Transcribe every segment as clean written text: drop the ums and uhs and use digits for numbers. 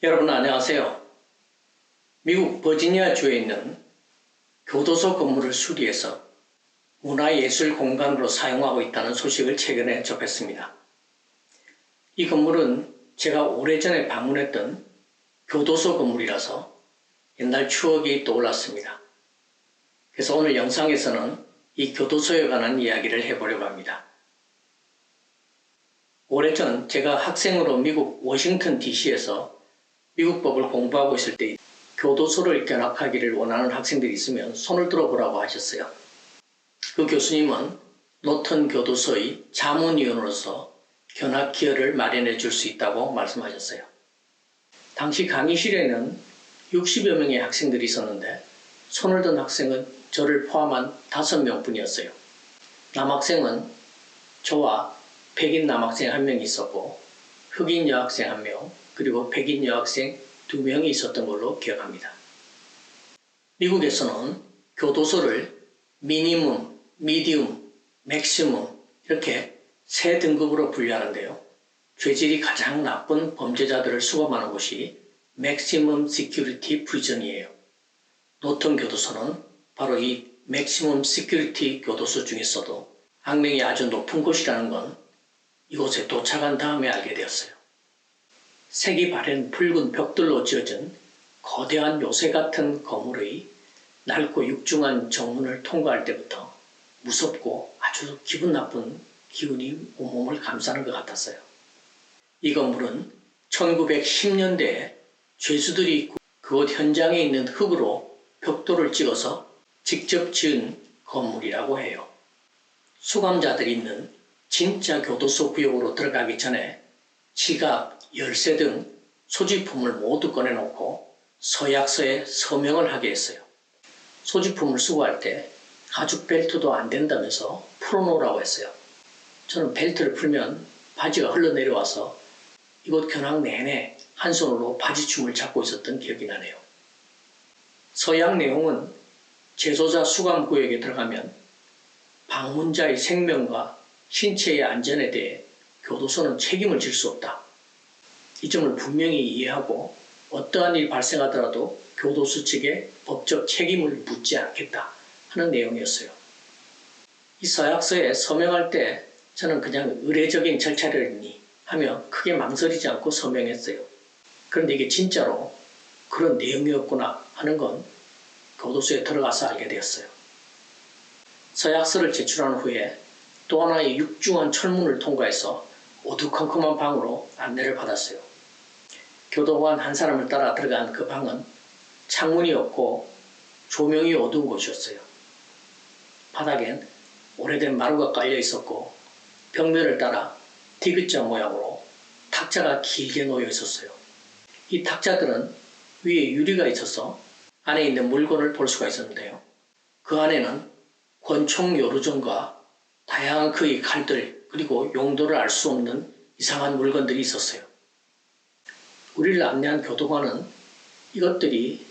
여러분 안녕하세요. 미국 버지니아주에 있는 교도소 건물을 수리해서 문화예술 공간으로 사용하고 있다는 소식을 최근에 접했습니다. 이 건물은 제가 오래전에 방문했던 교도소 건물이라서 옛날 추억이 떠올랐습니다. 그래서 오늘 영상에서는 이 교도소에 관한 이야기를 해보려고 합니다. 오래전 제가 학생으로 미국 워싱턴 DC에서 미국법을 공부하고 있을 때 교도소를 견학하기를 원하는 학생들이 있으면 손을 들어보라고 하셨어요. 그 교수님은 노턴 교도소의 자문위원으로서 견학 기회를 마련해 줄 수 있다고 말씀하셨어요. 당시 강의실에는 60여 명의 학생들이 있었는데 손을 든 학생은 저를 포함한 5명 뿐이었어요. 남학생은 저와 백인 남학생 1명이 있었고 흑인 여학생 1명, 그리고 백인 여학생 2명이 있었던 걸로 기억합니다. 미국에서는 교도소를 미니멈, 미디움, 맥시멈 이렇게 3등급으로 분류하는데요. 죄질이 가장 나쁜 범죄자들을 수감하는 곳이 맥시멈 시큐리티 프리전이에요. 노턴 교도소는 바로 이 맥시멈 시큐리티 교도소 중에서도 악명이 아주 높은 곳이라는 건 이곳에 도착한 다음에 알게 되었어요. 색이 바랜 붉은 벽돌로 지어진 거대한 요새 같은 건물의 낡고 육중한 정문을 통과할 때부터 무섭고 아주 기분 나쁜 기운이 온몸을 감싸는 것 같았어요. 이 건물은 1910년대에 죄수들이 그곳 현장에 있는 흙으로 벽돌을 찍어서 직접 지은 건물이라고 해요. 수감자들이 있는 진짜 교도소 구역으로 들어가기 전에 지갑, 열쇠 등 소지품을 모두 꺼내놓고 서약서에 서명을 하게 했어요. 소지품을 수거할 때 가죽 벨트도 안 된다면서 풀어놓으라고 했어요. 저는 벨트를 풀면 바지가 흘러내려와서 이곳 견학 내내 한 손으로 바지춤을 잡고 있었던 기억이 나네요. 서약 내용은 재소자 수감 구역에 들어가면 방문자의 생명과 신체의 안전에 대해 교도소는 책임을 질 수 없다. 이 점을 분명히 이해하고 어떠한 일이 발생하더라도 교도소 측에 법적 책임을 묻지 않겠다 하는 내용이었어요. 이 서약서에 서명할 때 저는 그냥 의례적인 절차를 하며 크게 망설이지 않고 서명했어요. 그런데 이게 진짜로 그런 내용이었구나 하는 건 교도소에 들어가서 알게 되었어요. 서약서를 제출한 후에 또 하나의 육중한 철문을 통과해서 어두컴컴한 방으로 안내를 받았어요. 교도관 한 사람을 따라 들어간 그 방은 창문이 없고 조명이 어두운 곳이었어요. 바닥엔 오래된 마루가 깔려 있었고 벽면을 따라 디귿자 모양으로 탁자가 길게 놓여 있었어요. 이 탁자들은 위에 유리가 있어서 안에 있는 물건을 볼 수가 있었는데요. 그 안에는 권총 요루정과 다양한 크기의 칼들 그리고 용도를 알 수 없는 이상한 물건들이 있었어요. 우리를 안내한 교도관은 이것들이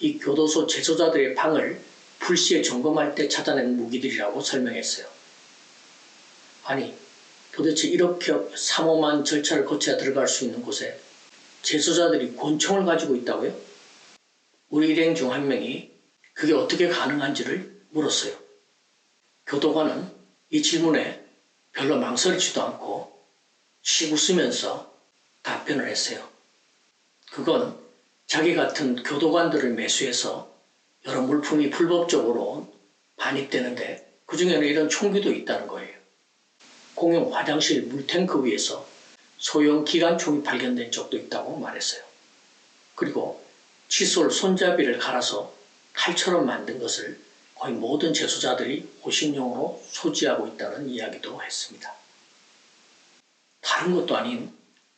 이 교도소 재소자들의 방을 불시에 점검할 때 찾아낸 무기들이라고 설명했어요. 아니, 도대체 이렇게 삼엄한 절차를 거쳐야 들어갈 수 있는 곳에 재소자들이 권총을 가지고 있다고요? 우리 일행 중 한 명이 그게 어떻게 가능한지를 물었어요. 교도관은 이 질문에 별로 망설이지도 않고 씩 웃으면서 답변을 했어요. 그건 자기 같은 교도관들을 매수해서 여러 물품이 불법적으로 반입되는데 그 중에는 이런 총기도 있다는 거예요. 공용 화장실 물탱크 위에서 소형 기관총이 발견된 적도 있다고 말했어요. 그리고 칫솔 손잡이를 갈아서 칼처럼 만든 것을 거의 모든 재소자들이 호신용으로 소지하고 있다는 이야기도 했습니다. 다른 것도 아닌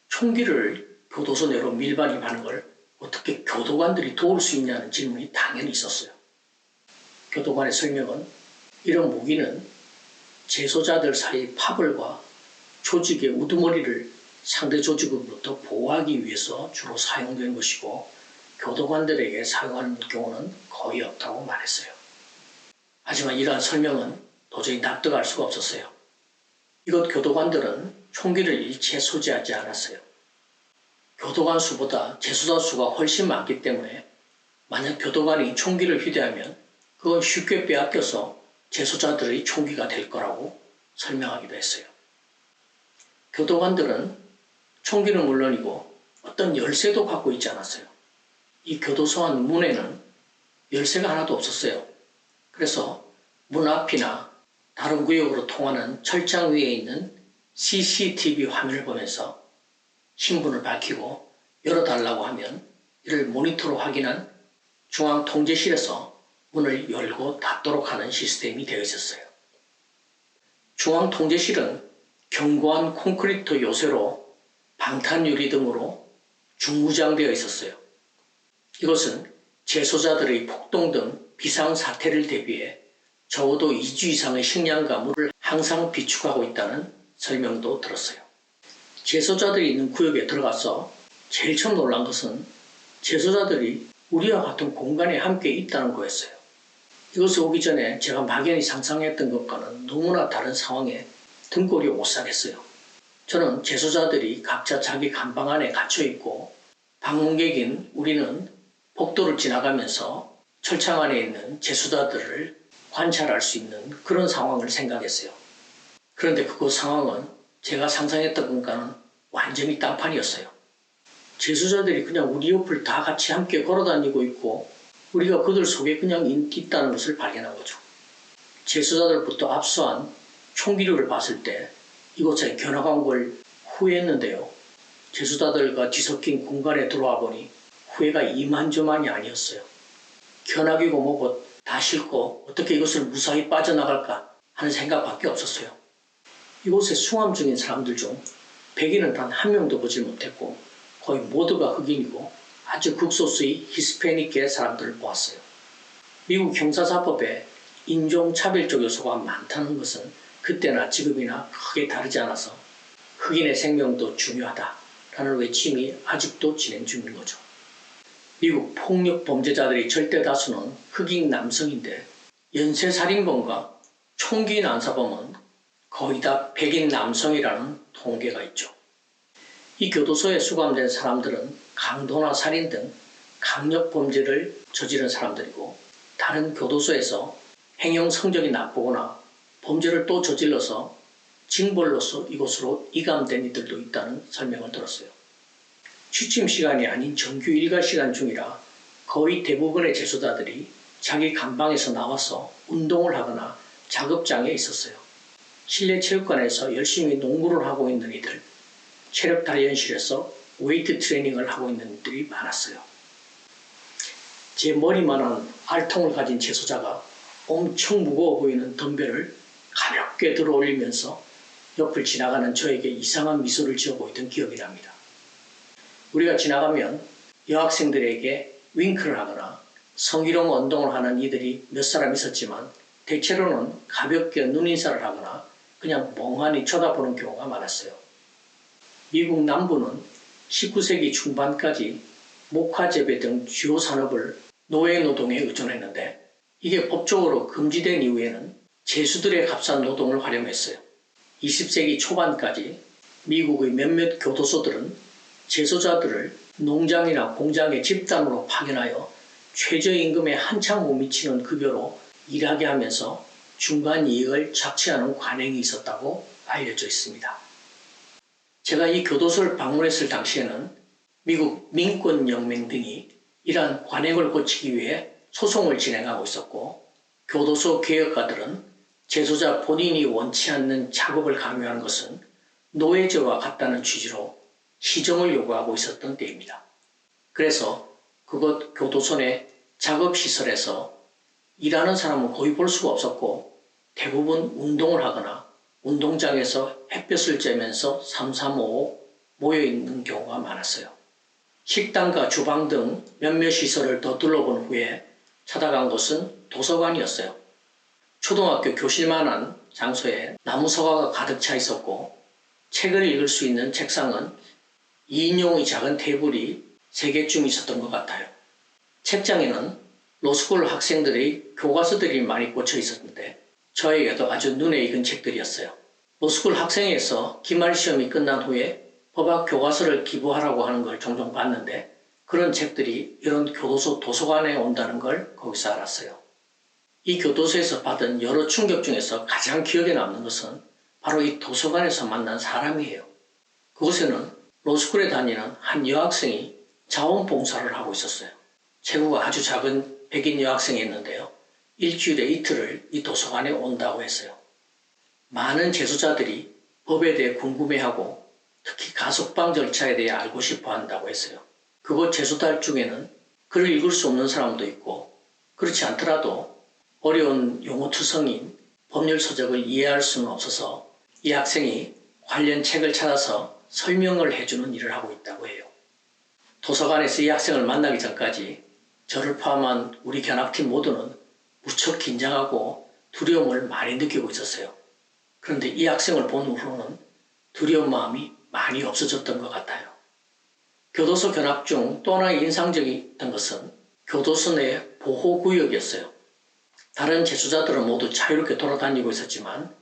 총기를 교도소 내로 밀반입하는 걸 어떻게 교도관들이 도울 수 있냐는 질문이 당연히 있었어요. 교도관의 설명은 이런 무기는 재소자들 사이 파벌과 조직의 우두머리를 상대 조직으로부터 보호하기 위해서 주로 사용되는 것이고 교도관들에게 사용하는 경우는 거의 없다고 말했어요. 하지만 이러한 설명은 도저히 납득할 수가 없었어요. 이곳 교도관들은 총기를 일체 소지하지 않았어요. 교도관 수보다 재소자 수가 훨씬 많기 때문에 만약 교도관이 총기를 휴대하면 그건 쉽게 빼앗겨서 재소자들의 총기가 될 거라고 설명하기도 했어요. 교도관들은 총기는 물론이고 어떤 열쇠도 갖고 있지 않았어요. 이 교도소 안 문에는 열쇠가 하나도 없었어요. 그래서 문 앞이나 다른 구역으로 통하는 철장 위에 있는 CCTV 화면을 보면서 신분을 밝히고 열어달라고 하면 이를 모니터로 확인한 중앙통제실에서 문을 열고 닫도록 하는 시스템이 되어 있었어요. 중앙통제실은 견고한 콘크리트 요새로 방탄유리 등으로 중무장되어 있었어요. 이것은 재소자들의 폭동 등 비상사태를 대비해 적어도 2주 이상의 식량과 물을 항상 비축하고 있다는 설명도 들었어요. 재소자들이 있는 구역에 들어가서 제일 처음 놀란 것은 재소자들이 우리와 같은 공간에 함께 있다는 거였어요. 이곳에 오기 전에 제가 막연히 상상했던 것과는 너무나 다른 상황에 등골이 오싹했어요. 저는 재소자들이 각자 자기 감방 안에 갇혀 있고 방문객인 우리는 복도를 지나가면서 철창 안에 있는 재소자들을 관찰할 수 있는 그런 상황을 생각했어요. 그런데 그 상황은 제가 상상했던 것과는 완전히 딴판이었어요. 재소자들이 그냥 우리 옆을 다 같이 함께 걸어다니고 있고 우리가 그들 속에 그냥 있다는 것을 발견한 거죠. 재소자들부터 압수한 총기류를 봤을 때 이곳에 견학한 걸 후회했는데요. 재소자들과 뒤섞인 공간에 들어와 보니 후회가 이만저만이 아니었어요. 견학이고 뭐고 다 싫고 어떻게 이것을 무사히 빠져나갈까 하는 생각밖에 없었어요. 이곳에 수감 중인 사람들 중 백인은 단 한 명도 보지 못했고 거의 모두가 흑인이고 아주 극소수의 히스패닉계 사람들을 보았어요. 미국 형사사법에 인종차별적 요소가 많다는 것은 그때나 지금이나 크게 다르지 않아서 흑인의 생명도 중요하다라는 외침이 아직도 진행 중인 거죠. 미국 폭력 범죄자들의 절대 다수는 흑인 남성인데 연쇄살인범과 총기 난사범은 거의 다 백인 남성이라는 통계가 있죠. 이 교도소에 수감된 사람들은 강도나 살인 등 강력범죄를 저지른 사람들이고 다른 교도소에서 행형 성적이 나쁘거나 범죄를 또 저질러서 징벌로서 이곳으로 이감된 이들도 있다는 설명을 들었어요. 취침 시간이 아닌 정규 일과 시간 중이라 거의 대부분의 재소자들이 자기 감방에서 나와서 운동을 하거나 작업장에 있었어요. 실내 체육관에서 열심히 농구를 하고 있는 이들, 체력 단련실에서 웨이트 트레이닝을 하고 있는 이들이 많았어요. 제 머리만한 알통을 가진 재소자가 엄청 무거워 보이는 덤벨을 가볍게 들어 올리면서 옆을 지나가는 저에게 이상한 미소를 지어 보이던 기억이 납니다. 우리가 지나가면 여학생들에게 윙크를 하거나 성희롱 운동을 하는 이들이 몇 사람 있었지만 대체로는 가볍게 눈인사를 하거나 그냥 멍하니 쳐다보는 경우가 많았어요. 미국 남부는 19세기 중반까지 목화 재배 등 주요 산업을 노예 노동에 의존했는데 이게 법적으로 금지된 이후에는 죄수들의 값싼 노동을 활용했어요. 20세기 초반까지 미국의 몇몇 교도소들은 재소자들을 농장이나 공장에 집단으로 파견하여 최저임금에 한참 못 미치는 급여로 일하게 하면서 중간 이익을 착취하는 관행이 있었다고 알려져 있습니다. 제가 이 교도소를 방문했을 당시에는 미국 민권연맹 등이 이러한 관행을 고치기 위해 소송을 진행하고 있었고 교도소 개혁가들은 재소자 본인이 원치 않는 작업을 강요하는 것은 노예제와 같다는 취지로 시정을 요구하고 있었던 때입니다. 그래서 그곳 교도소 내 작업시설에서 일하는 사람은 거의 볼 수가 없었고 대부분 운동을 하거나 운동장에서 햇볕을 쬐면서 삼삼오오 모여있는 경우가 많았어요. 식당과 주방 등 몇몇 시설을 더 둘러본 후에 찾아간 곳은 도서관이었어요. 초등학교 교실만한 장소에 나무 서가가 가득 차 있었고 책을 읽을 수 있는 책상은 2인용의 작은 테이블이 3개쯤 있었던 것 같아요. 책장에는 로스쿨 학생들의 교과서들이 많이 꽂혀 있었는데 저에게도 아주 눈에 익은 책들이었어요. 로스쿨 학생에서 기말 시험이 끝난 후에 허박 교과서를 기부하라고 하는 걸 종종 봤는데 그런 책들이 이런 교도소 도서관에 온다는 걸 거기서 알았어요. 이 교도소에서 받은 여러 충격 중에서 가장 기억에 남는 것은 바로 이 도서관에서 만난 사람이에요. 그곳에는 로스쿨에 다니는 한 여학생이 자원봉사를 하고 있었어요. 체구가 아주 작은 백인 여학생이 있는데요. 일주일에 이틀을 이 도서관에 온다고 했어요. 많은 재소자들이 법에 대해 궁금해하고 특히 가석방 절차에 대해 알고 싶어 한다고 했어요. 그곳 재소달 중에는 글을 읽을 수 없는 사람도 있고 그렇지 않더라도 어려운 용어투성인 법률 서적을 이해할 수는 없어서 이 학생이 관련 책을 찾아서 설명을 해주는 일을 하고 있다고 해요. 도서관에서 이 학생을 만나기 전까지 저를 포함한 우리 견학팀 모두는 무척 긴장하고 두려움을 많이 느끼고 있었어요. 그런데 이 학생을 본 후로는 두려운 마음이 많이 없어졌던 것 같아요. 교도소 견학 중 또 하나 인상적이었던 것은 교도소 내 보호구역이었어요. 다른 재소자들은 모두 자유롭게 돌아다니고 있었지만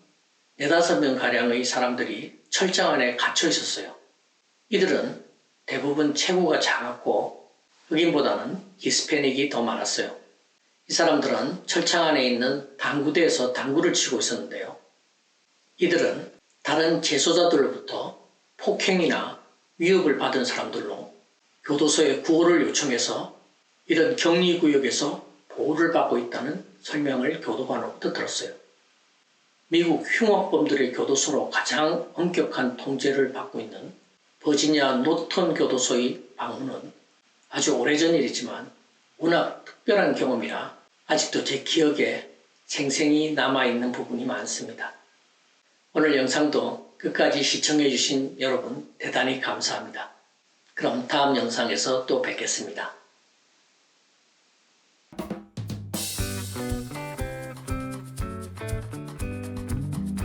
4~5명가량의 사람들이 철장 안에 갇혀 있었어요. 이들은 대부분 체구가 작았고 흑인보다는 히스패닉이 더 많았어요. 이 사람들은 철창 안에 있는 당구대에서 당구를 치고 있었는데요. 이들은 다른 재소자들로부터 폭행이나 위협을 받은 사람들로 교도소에 구호를 요청해서 이런 격리구역에서 보호를 받고 있다는 설명을 교도관으로부터 들었어요. 미국 흉악범들의 교도소로 가장 엄격한 통제를 받고 있는 버지니아 노턴 교도소의 방문은 아주 오래전 일이지만 워낙 특별한 경험이라 아직도 제 기억에 생생히 남아있는 부분이 많습니다. 오늘 영상도 끝까지 시청해주신 여러분 대단히 감사합니다. 그럼 다음 영상에서 또 뵙겠습니다.